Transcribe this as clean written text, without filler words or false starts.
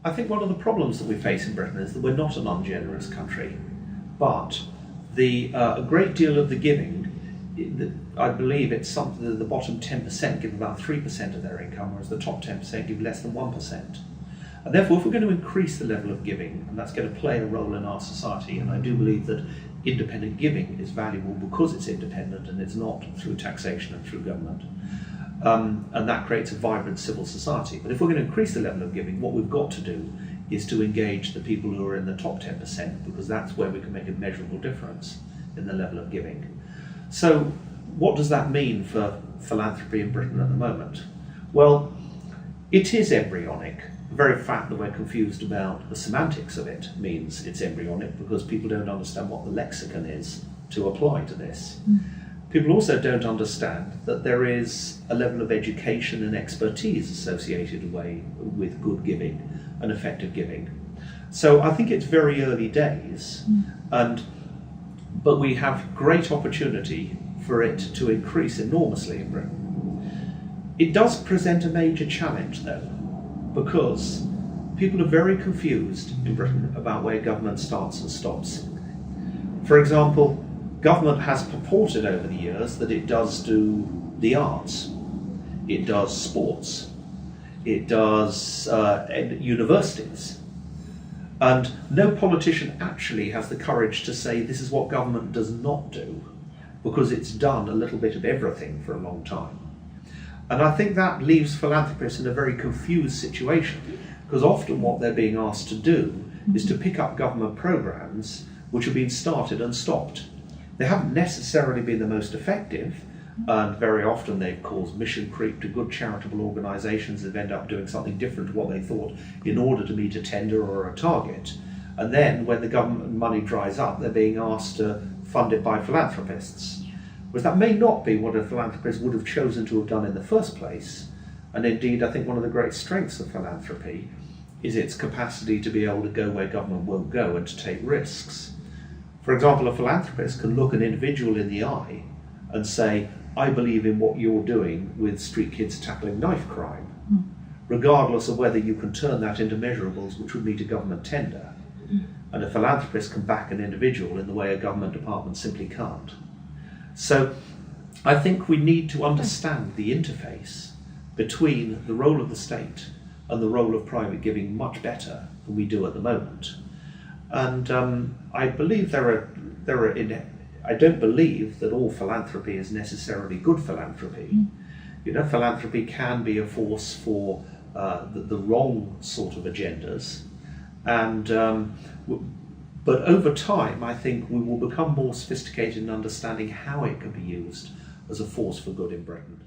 I think one of the problems that we face in Britain is that we're not an ungenerous country, but a great deal of the giving, I believe it's something that the bottom 10% give about 3% of their income, whereas the top 10% give less than 1%. And therefore, if we're going to increase the level of giving, and that's going to play a role in our society, and I do believe that independent giving is valuable because it's independent and it's not through taxation and through government, and that creates a vibrant civil society. But if we're going to increase the level of giving, what we've got to do is to engage the people who are in the top 10%, because that's where we can make a measurable difference in the level of giving. So what does that mean for philanthropy in Britain at the moment? Well, it is embryonic. The very fact that we're confused about the semantics of it means it's embryonic, because people don't understand what the lexicon is to apply to this. People also don't understand that there is a level of education and expertise associated with good giving and effective giving. So I think it's very early days, but we have great opportunity for it to increase enormously in Britain. It does present a major challenge though, because people are very confused in Britain about where government starts and stops. For example, government has purported over the years that it does do the arts, it does sports, it does universities, and no politician actually has the courage to say this is what government does not do, because it's done a little bit of everything for a long time. And I think that leaves philanthropists in a very confused situation, because often what they're being asked to do is to pick up government programs which have been started and stopped. They haven't necessarily been the most effective, and very often they've caused mission creep to good charitable organisations that end up doing something different to what they thought in order to meet a tender or a target. And then when the government money dries up, they're being asked to fund it by philanthropists. Whereas that may not be what a philanthropist would have chosen to have done in the first place. And indeed, I think one of the great strengths of philanthropy is its capacity to be able to go where government won't go and to take risks. For example, a philanthropist can look an individual in the eye and say, I believe in what you're doing with street kids tackling knife crime, regardless of whether you can turn that into measurables which would meet a government tender. And a philanthropist can back an individual in the way a government department simply can't. So I think we need to understand the interface between the role of the state and the role of private giving much better than we do at the moment. And I believe I don't believe that all philanthropy is necessarily good philanthropy. You know, philanthropy can be a force for the wrong sort of agendas. But over time, I think we will become more sophisticated in understanding how it can be used as a force for good in Britain.